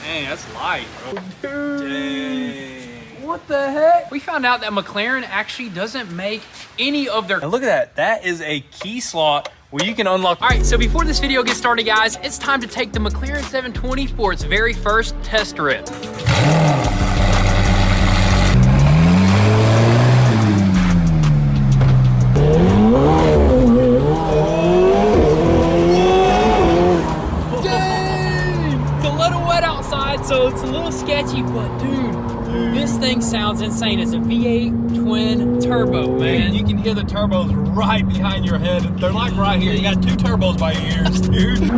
Dang, that's light, bro. Dude. Dang. What the heck? We found out that McLaren actually doesn't make any of their... And look at that. That is a key slot where you can unlock. All right, so before this video gets started, guys, it's time to take the McLaren 720 for its very first test rip. So it's a little sketchy, but dude, this thing sounds insane. It's a V8 twin turbo, man. Dude, you can hear the turbos right behind your head. They're like right here. You got two turbos by your ears, dude.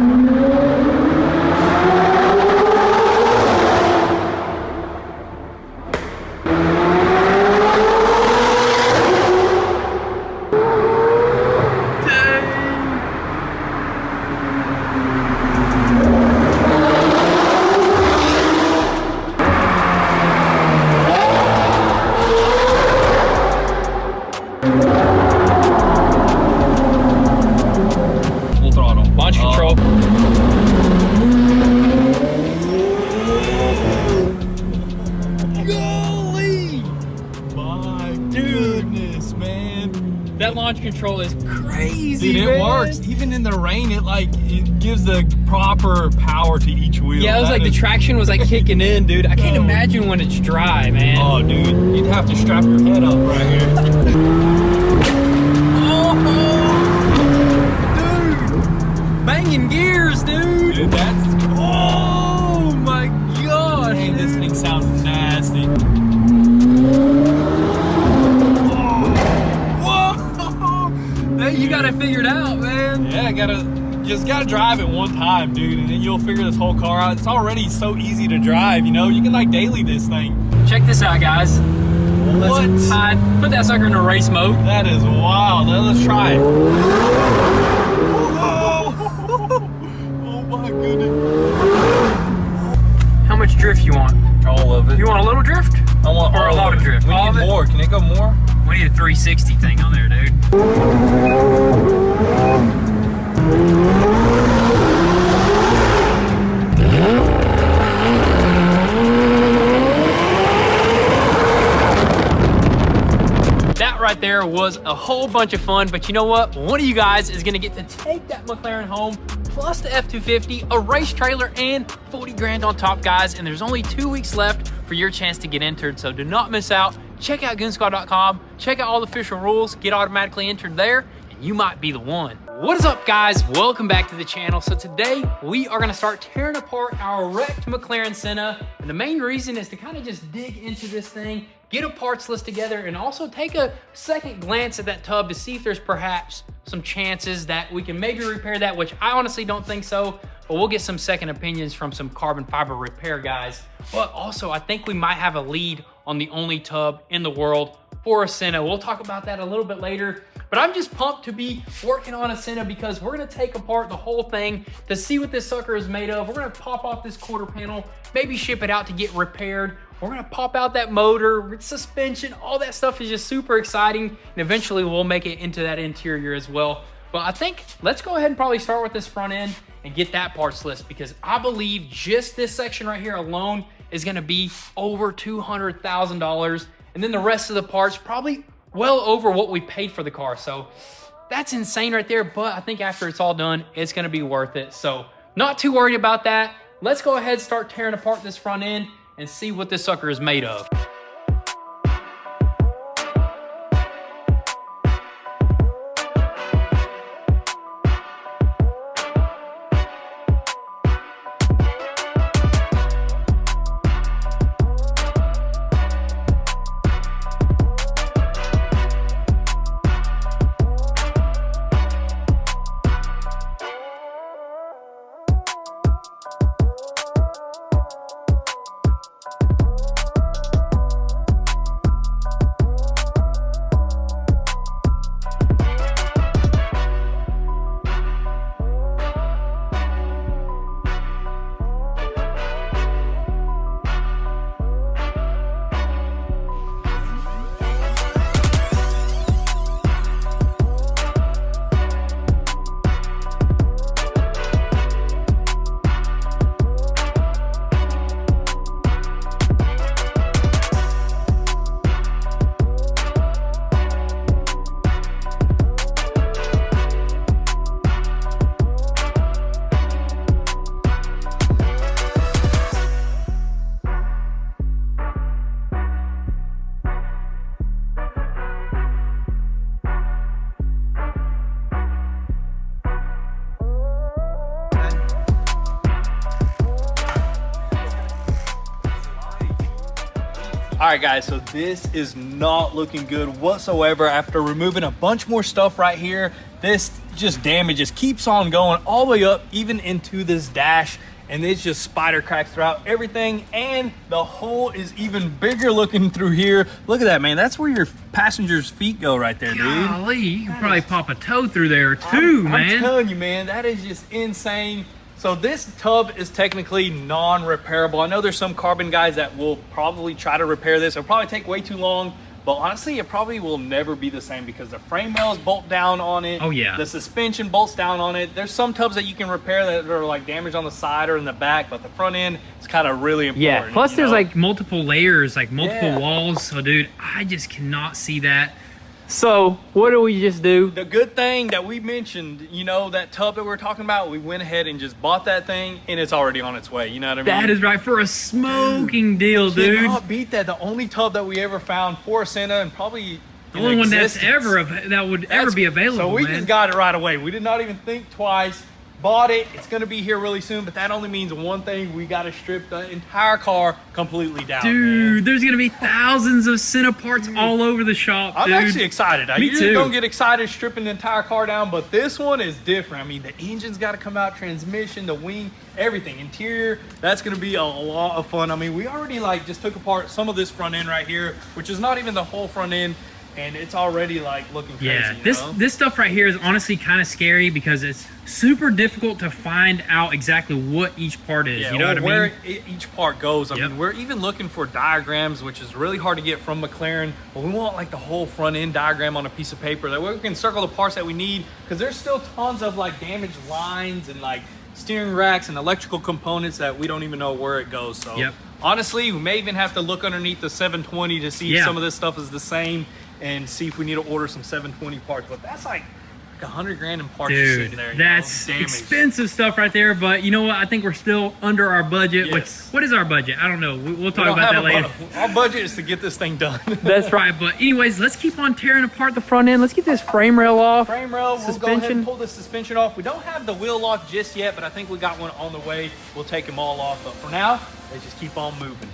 That launch control is crazy, dude. It works even in the rain. It gives the proper power to each wheel. Yeah, it was like the traction was like kicking in, dude. I can't imagine when it's dry, man. Oh, dude, you'd have to strap your head up right here. Oh, dude, banging gears, dude. Dude, that's oh my gosh. Dang, this thing sounds nasty. You gotta figure it out, man. Yeah, just gotta drive it one time, dude, and then you'll figure this whole car out. It's already so easy to drive, you know? You can like daily this thing. Check this out, guys. What? Let's put that sucker into race mode. That is wild. Let's try it. Oh my goodness. How much drift you want? All of it. You want a little drift? I want or a lot of drift. We need more. Can it go more? We need a 360 thing on there, dude. That right there was a whole bunch of fun, but you know what? One of you guys is gonna get to take that McLaren home, plus the F-250, a race trailer, and 40 grand on top, guys. And there's only 2 weeks left for your chance to get entered, so do not miss out. Check out goonsquad.com, check out all the official rules, get automatically entered there, and you might be the one. What is up, guys? Welcome back to the channel. So today we are gonna start tearing apart our wrecked McLaren Senna, and the main reason is to kind of just dig into this thing, get a parts list together, and also take a second glance at that tub to see if there's perhaps some chances that we can maybe repair that, which I honestly don't think so, but we'll get some second opinions from some carbon fiber repair guys. But also, I think we might have a lead on the only tub in the world for a Senna. We'll talk about that a little bit later, but I'm just pumped to be working on a Senna because we're gonna take apart the whole thing to see what this sucker is made of. We're gonna pop off this quarter panel, maybe ship it out to get repaired. We're gonna pop out that motor, suspension, all that stuff is just super exciting, and eventually we'll make it into that interior as well. But I think let's go ahead and probably start with this front end and get that parts list, because I believe just this section right here alone is gonna be over $200,000. And then the rest of the parts probably well over what we paid for the car. So that's insane right there. But I think after it's all done, it's gonna be worth it. So not too worried about that. Let's go ahead and start tearing apart this front end and see what this sucker is made of. All right, guys, so this is not looking good whatsoever. After removing a bunch more stuff right here, this just damage just keeps on going all the way up, even into this dash, and it's just spider cracks throughout everything, and the hole is even bigger looking through here. Look at that, man. That's where your passenger's feet go right there, dude. Golly, you can probably pop a toe through there too, man. I'm telling you, man, that is just insane. So this tub is technically non-repairable. I know there's some carbon guys that will probably try to repair this. It'll probably take way too long, but honestly, it probably will never be the same because the frame rails bolt down on it. Oh yeah. The suspension bolts down on it. There's some tubs that you can repair that are like damaged on the side or in the back, but the front end is kind of really important. Yeah, plus there's know? like multiple layers, like multiple walls. So dude, I just cannot see that. So what do we just do? The good thing that we mentioned, you know, that tub that we were talking about, we went ahead and just bought that thing and it's already on its way. You know what I mean? That is right, for a smoking deal, dude. Cannot beat that. The only tub that we ever found for a Senna, and probably the only one that's ever ever be available. So we man. just got it right away. We did not even think twice. Bought it. It's going to be here really soon, but that only means one thing: we got to strip the entire car completely down. Dude, man. There's going to be thousands of Senna parts all over the shop. I'm dude. actually excited. I Me usually too. don't get excited stripping the entire car down, but this one is different. I mean, the engine's got to come out, transmission, the wing, everything, interior. That's going to be a lot of fun. I mean, we already like just took apart some of this front end right here, which is not even the whole front end. And it's already like looking crazy. Yeah, you this know? this stuff right here is honestly kind of scary because it's super difficult to find out exactly what each part is. Yeah, you know what I mean? where each part goes. I mean, we're even looking for diagrams, which is really hard to get from McLaren. But we want like the whole front end diagram on a piece of paper that way we can circle the parts that we need, because there's still tons of like damaged lines and like steering racks and electrical components that we don't even know where it goes. So honestly, we may even have to look underneath the 720 to see if some of this stuff is the same, and see if we need to order some 720 parts. But that's like 100 grand in parts sitting there. That's expensive stuff right there. But you know what? I think we're still under our budget. Yes. What is our budget? I don't know. We'll talk about that later. Our budget is to get this thing done. That's right. But anyways, let's keep on tearing apart the front end. Let's get this frame rail off. Frame rail, we'll go ahead and pull the suspension off. We don't have the wheel lock just yet, but I think we got one on the way. We'll take them all off. But for now, let's just keep on moving.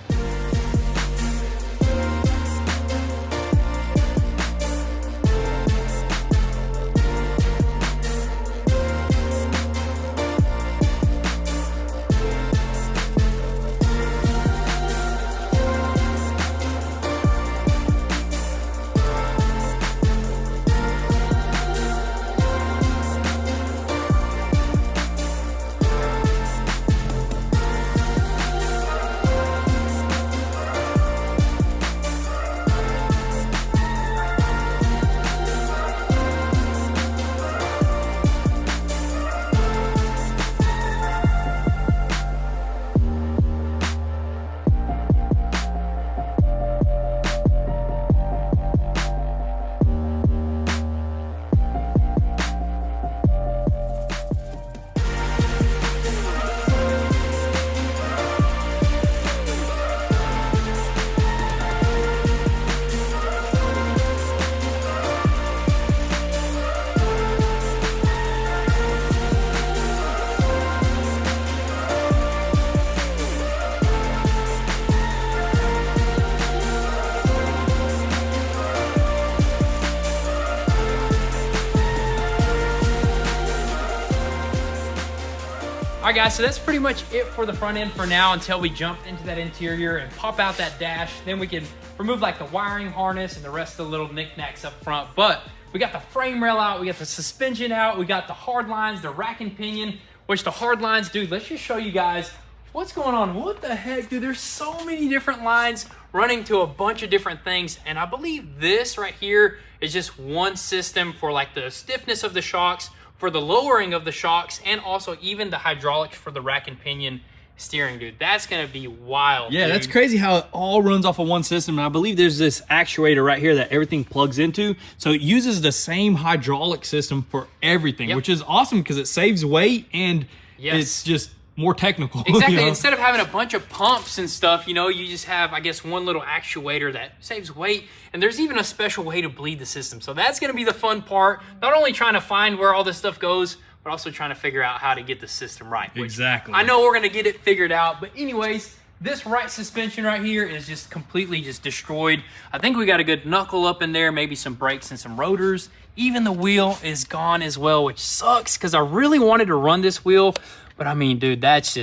All right, guys, so that's pretty much it for the front end for now until we jump into that interior and pop out that dash. Then we can remove like the wiring harness and the rest of the little knickknacks up front. But we got the frame rail out, we got the suspension out, we got the hard lines, the rack and pinion, which the hard lines, dude, let's just show you guys what's going on. What the heck, dude? There's so many different lines running to a bunch of different things. And I believe this right here is just one system for like the stiffness of the shocks, for the lowering of the shocks, and also even the hydraulics for the rack and pinion steering, dude. That's gonna be wild. Yeah, dude. that's crazy how it all runs off of one system. And I believe there's this actuator right here that everything plugs into. So it uses the same hydraulic system for everything, which is awesome because it saves weight and it's just more technical. Exactly. You know? Instead of having a bunch of pumps and stuff, you know, you just have, I guess, one little actuator that saves weight. And there's even a special way to bleed the system. So that's going to be the fun part. Not only trying to find where all this stuff goes, but also trying to figure out how to get the system right. Exactly. I know we're going to get it figured out. But anyways, This right suspension right here is just completely just destroyed. I think we got a good knuckle up in there, maybe some brakes and some rotors. Even the wheel is gone as well, which sucks because I really wanted to run this wheel. But I mean, dude, that's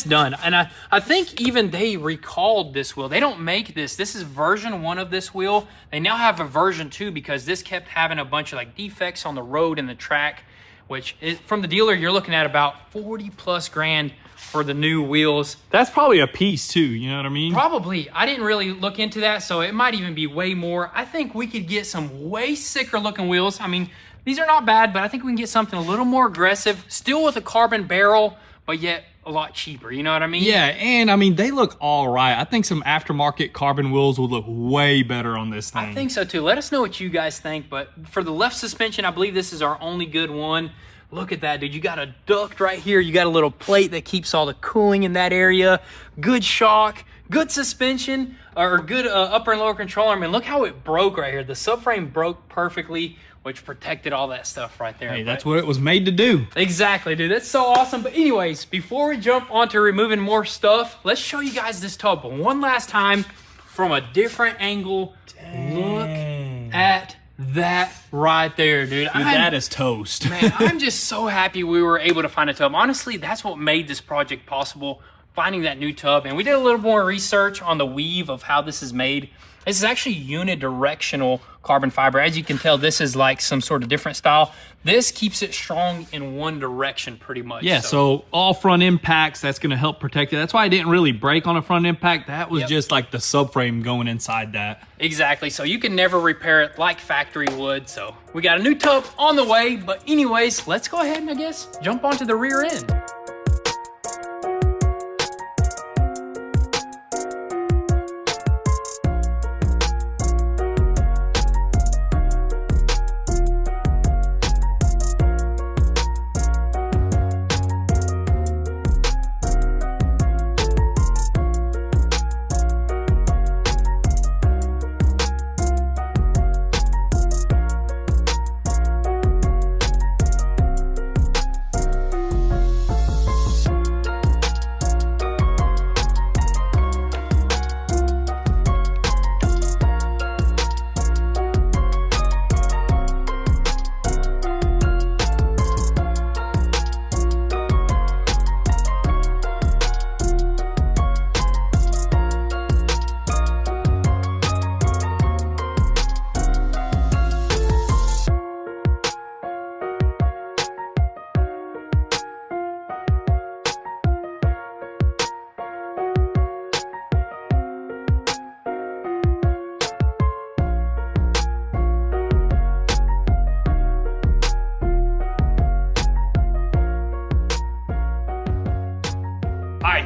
done. And I think even they recalled this wheel. They don't make this. This is version 1 of this wheel. They now have a version 2 because this kept having a bunch of like defects on the road and the track, which is, from the dealer, you're looking at about 40 plus grand for the new wheels. That's probably a piece too, you know what I mean? Probably. I didn't really look into that, so it might even be way more. I think we could get some way sicker looking wheels. I mean, these are not bad, but I think we can get something a little more aggressive, still with a carbon barrel, but yet a lot cheaper, you know what I mean? Yeah, and I mean, they look all right. I think some aftermarket carbon wheels would look way better on this thing. I think so too. Let us know what you guys think, but for the left suspension, I believe this is our only good one. Look at that, dude. You got a duct right here. You got a little plate that keeps all the cooling in that area. Good shock, good suspension, or good upper and lower control arm. And look how it broke right here. The subframe broke perfectly, which protected all that stuff right there. Hey, that's what it was made to do. Exactly, dude. That's so awesome. But anyways, before we jump onto removing more stuff, let's show you guys this tub one last time from a different angle. Dang. Look at that right there, dude. That is toast. Man, I'm just so happy we were able to find a tub. Honestly, that's what made this project possible, finding that new tub. And we did a little more research on the weave of how this is made. This is actually unidirectional carbon fiber. As you can tell, this is like some sort of different style. This keeps it strong in one direction pretty much. Yeah, so all front impacts, that's going to help protect it. That's why I didn't really break on a front impact. That was just like the subframe going inside that. Exactly, so you can never repair it like factory would. So we got a new tub on the way. But anyways, let's go ahead and I guess jump onto the rear end.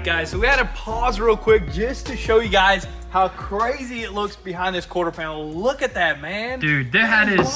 Guys, so we had to pause real quick just to show you guys how crazy it looks behind this quarter panel. Look at that, man. Dude, that is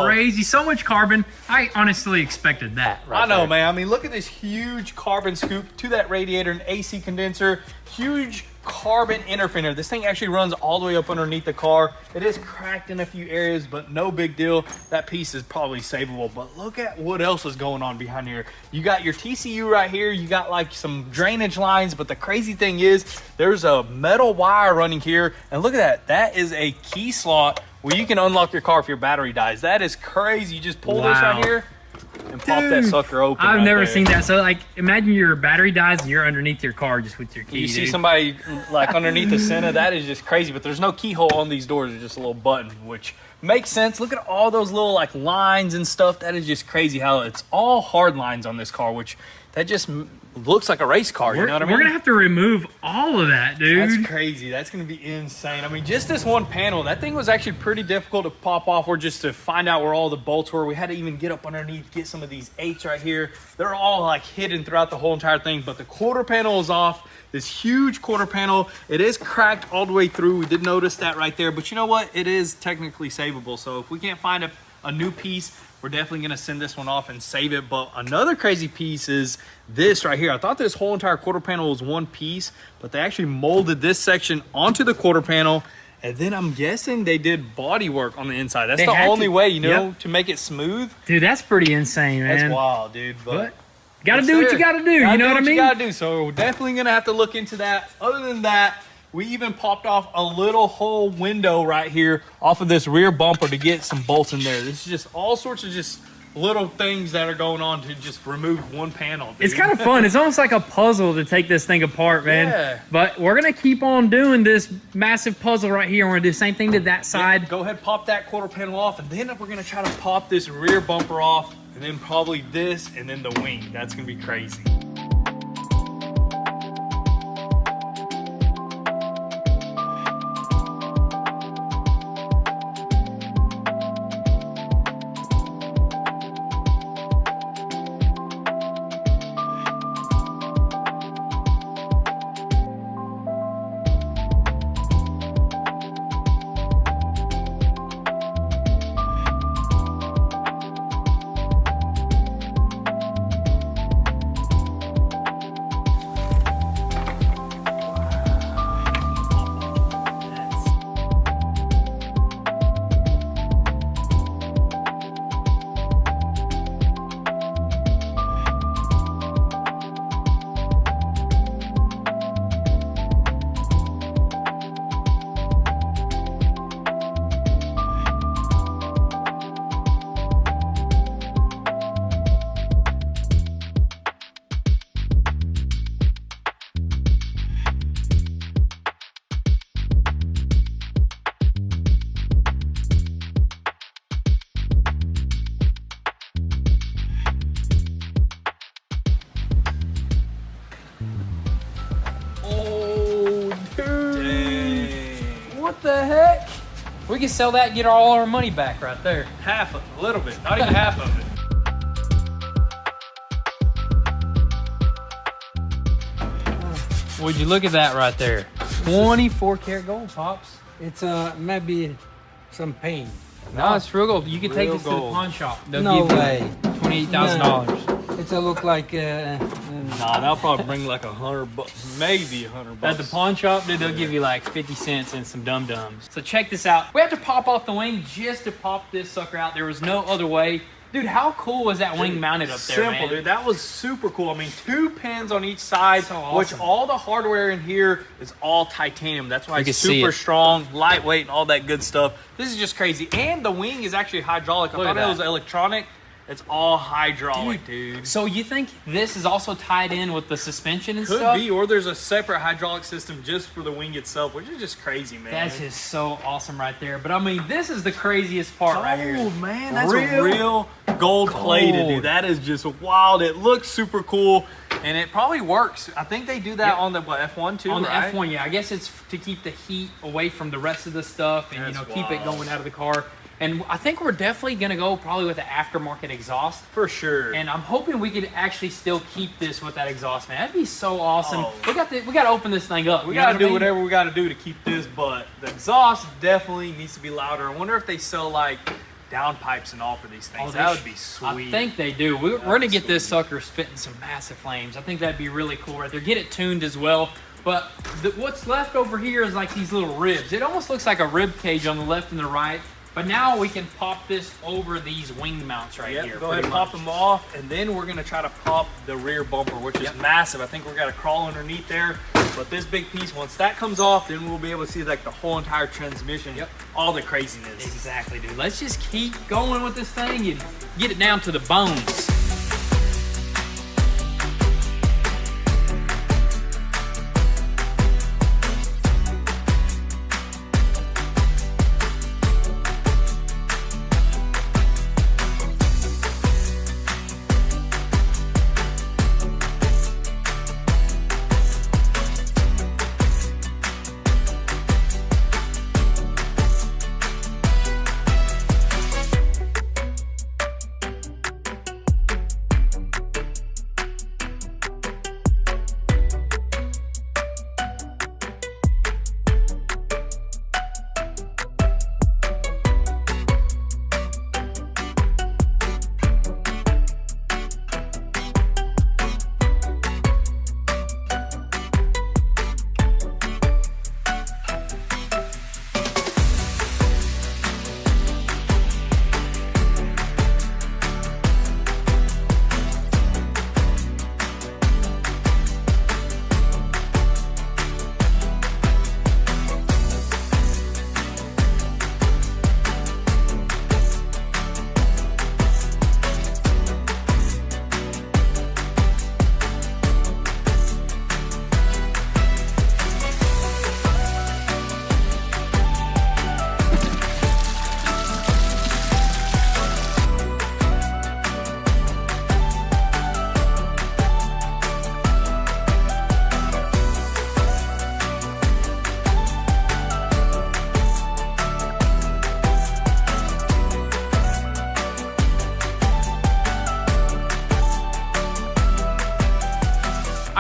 crazy. So much carbon. I honestly expected that. I know, man. I mean, look at this huge carbon scoop to that radiator and AC condenser. Huge carbon inner fender. This thing actually runs all the way up underneath the car. It is cracked in a few areas, but no big deal. That piece is probably savable. But look at what else is going on behind here. You got your TCU right here. You got like some drainage lines, but the crazy thing is there's a metal wire running here. And look at that. That is a key slot where you can unlock your car if your battery dies. That is crazy. You just pull this right here and pop that sucker open. I've never seen that. So like, imagine your battery dies and you're underneath your car just with your key. You see somebody like underneath the Senna, that is just crazy. But there's no keyhole on these doors. There's just a little button, which makes sense. Look at all those little like lines and stuff. That is just crazy how it's all hard lines on this car, which that just looks like a race car. You know what I mean? We're gonna have to remove all of that, dude. That's crazy. That's gonna be insane. I mean, just this one panel, that thing was actually pretty difficult to pop off, or just to find out where all the bolts were. We had to even get up underneath, get some of these eights right here. They're all like hidden throughout the whole entire thing, but the quarter panel is off. This huge quarter panel, it is cracked all the way through. We did notice that right there, but you know what? It is technically savable. So if we can't find a new piece, we're definitely gonna send this one off and save it. But another crazy piece is this right here. I thought this whole entire quarter panel was one piece, but they actually molded this section onto the quarter panel. And then I'm guessing they did body work on the inside. That's the only way, you know, to make it smooth. Dude, that's pretty insane, man. That's wild, dude. But Gotta do what you gotta do. You know what I mean? You gotta do. So we're definitely gonna have to look into that. Other than that, we even popped off a little whole window right here off of this rear bumper to get some bolts in there. This is just all sorts of just little things that are going on to just remove one panel, dude. It's kind of fun. It's almost like a puzzle to take this thing apart, man. Yeah. But we're gonna keep on doing this massive puzzle right here. We're gonna do the same thing to that side. Yeah, go ahead, pop that quarter panel off, and then we're gonna try to pop this rear bumper off, and then probably this, and then the wing. That's gonna be crazy. What the heck? We can sell that and get all our money back right there. Half of it, a little bit, not even half of it. Would you look at that right there? 24 karat gold, Pops. It's maybe some paint. No, it's real gold. You can take Real this to the gold. pawn shop. They'll No give way. you $28,000. It's a look like Nah, that'll probably bring like $100, maybe $100. At the pawn shop, dude, they'll give you like 50 cents and some dum-dums. So check this out. We have to pop off the wing just to pop this sucker out. There was no other way. Dude, how cool was that wing mounted up there, Simple, man? dude. That was super cool. I mean, 2 pins on each side, So awesome. which all the hardware in here is all titanium. That's why You it's can see super it. strong, lightweight, and all that good stuff. This is just crazy. And the wing is actually hydraulic. I Look thought at it was that. electronic. It's all hydraulic, dude. So you think this is also tied in with the suspension and Could stuff? be, or there's a separate hydraulic system just for the wing itself, which is just crazy, man. That's just so awesome right there. But I mean, this is the craziest part right here. Oh man, that's a real gold plated, dude. That is just wild. It looks super cool, and it probably works. I think they do that Yep. on the F1 too, On the right? F1, yeah. I guess it's to keep the heat away from the rest of the stuff and, That's you know, keep it wild. going out of the car. And I think we're definitely going to go probably with the aftermarket exhaust. For sure. And I'm hoping we could actually still keep this with that exhaust, man. That'd be so awesome. Oh. We got to open this thing up. we you know gotta what I do mean? whatever we gotta do to keep this, but the exhaust definitely needs to be louder. I wonder if they sell like down pipes and all for these things. Oh, That they would be sweet. I think they do. We're going to That's get this sweet. sucker spitting some massive flames. I think that'd be really cool right there. Get it tuned as well. But what's left over here is like these little ribs. It almost looks like a rib cage on the left and the right. But now we can pop this over these wing mounts right Yep, here. go ahead and pop them off, and then we're gonna try to pop the rear bumper, which is massive. I think we're gonna crawl underneath there, but this big piece, once that comes off, then we'll be able to see like the whole entire transmission, all the craziness. Exactly, dude. Let's just keep going with this thing and get it down to the bones.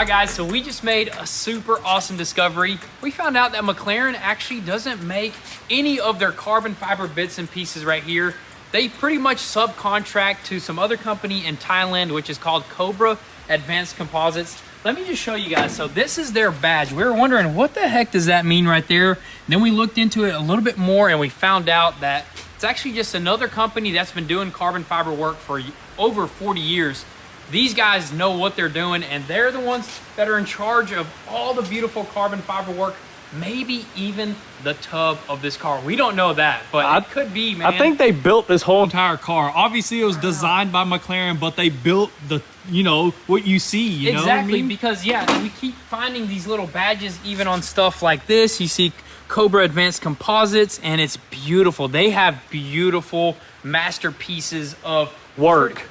All right, guys, so we just made a super awesome discovery. We found out that McLaren actually doesn't make any of their carbon fiber bits and pieces right here. They pretty much subcontract to some other company in Thailand, which is called Cobra Advanced Composites. Let me just show you guys. So this is their badge. We were wondering, what the heck does that mean right there? Then we looked into it a little bit more and we found out that it's actually just another company that's been doing carbon fiber work for over 40 years. These guys know what they're doing, and they're the ones that are in charge of all the beautiful carbon fiber work, maybe even the tub of this car. We don't know that, but it could be, man. I think they built this whole entire car. Obviously, it was designed by McLaren, but they built the, you know, what you see, you know what I mean? Because, yeah, we keep finding these little badges even on stuff like this. You see Cobra Advanced Composites, and it's beautiful. They have beautiful masterpieces of work.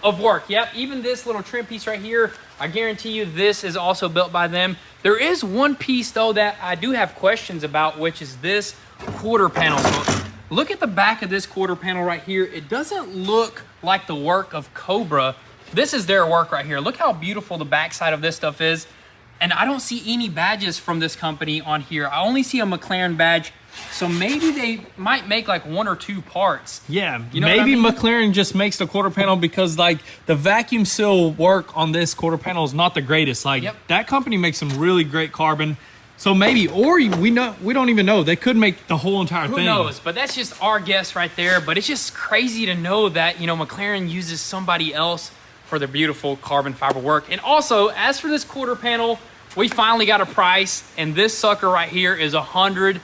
Yep, even this little trim piece right here, I guarantee you this is also built by them. There is one piece though that I do have questions about, which is this quarter panel. So look at the back of this quarter panel right here. It doesn't look like the work of Cobra. This is their work right here. Look how beautiful the backside of this stuff is. And I don't see any badges from this company on here. I only see a McLaren badge. So maybe they might make like 1 or 2 parts. Yeah, you know maybe what I mean? McLaren just makes the quarter panel because like the vacuum seal work on this quarter panel is not the greatest. Like that company makes some really great carbon. So maybe, or we don't even know. They could make the whole entire thing. Who knows? But that's just our guess right there. But it's just crazy to know that, you know, McLaren uses somebody else for their beautiful carbon fiber work. And also, as for this quarter panel, we finally got a price, and this sucker right here is $160,000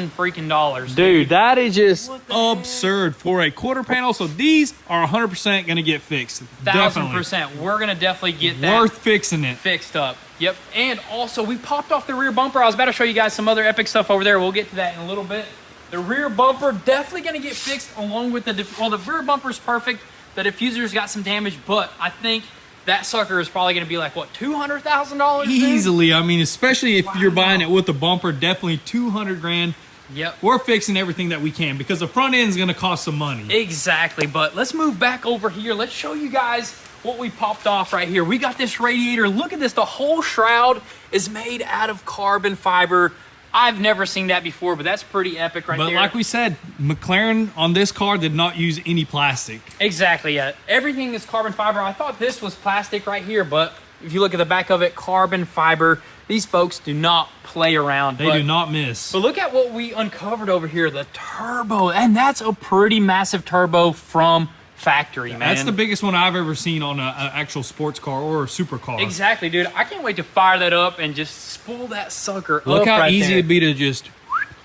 freaking dollars. Dude, that is just absurd for a quarter panel. So these are 100% gonna get fixed. 1000%. We're gonna definitely get that worth fixing it. Fixed up. Yep. And also, we popped off the rear bumper. I was about to show you guys some other epic stuff over there. We'll get to that in a little bit. The rear bumper definitely gonna get fixed along with the well, the rear bumper's perfect. The diffuser's got some damage, but I think that sucker is probably going to be like, what, $200,000? Easily. I mean, especially if you're buying it with the bumper, definitely 200 grand. Yep. We're fixing everything that we can because the front end is going to cost some money. Exactly. But let's move back over here. Let's show you guys what we popped off right here. We got this radiator. Look at this. The whole shroud is made out of carbon fiber. I've never seen that before, but that's pretty epic right there. But like we said, McLaren on this car did not use any plastic. Exactly, yeah. Everything is carbon fiber. I thought this was plastic right here, but if you look at the back of it, carbon fiber. These folks do not play around. They do not miss. But look at what we uncovered over here, the turbo. And that's a pretty massive turbo from factory, man. That's the biggest one I've ever seen on an actual sports car or a supercar. Exactly, dude. I can't wait to fire that up and just spool that sucker up. Look how right easy there. it'd be to just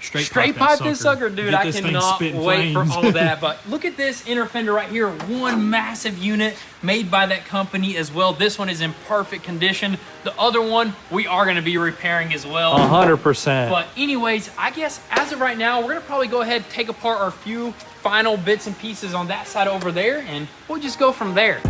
straight pipe this sucker, dude. I cannot wait for all of that. But look at this inner fender right here. One massive unit made by that company as well. This one is in perfect condition. The other one we are going to be repairing as well. 100%. But anyways, I guess as of right now, we're going to probably go ahead and take apart our few final bits and pieces on that side over there, and we'll just go from there.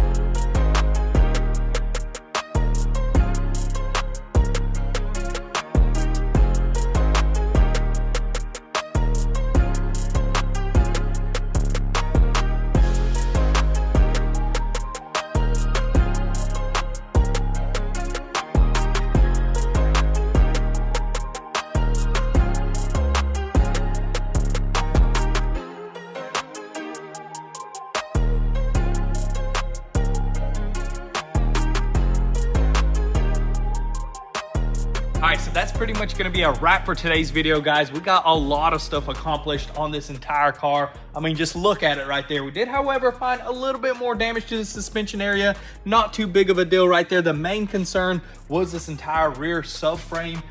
All right, so that's pretty much gonna be a wrap for today's video, guys. We got a lot of stuff accomplished on this entire car. I mean, just look at it right there. We did, however, find a little bit more damage to the suspension area. Not too big of a deal right there. The main concern was this entire rear subframe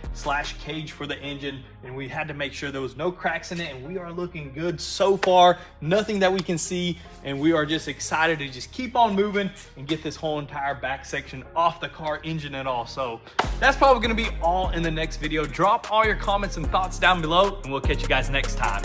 / cage for the engine, and we had to make sure there was no cracks in it, and we are looking good so far. Nothing that we can see, and we are just excited to just keep on moving and get this whole entire back section off the car, engine and all. So that's probably gonna be all in the next video. Drop all your comments and thoughts down below, and we'll catch you guys next time.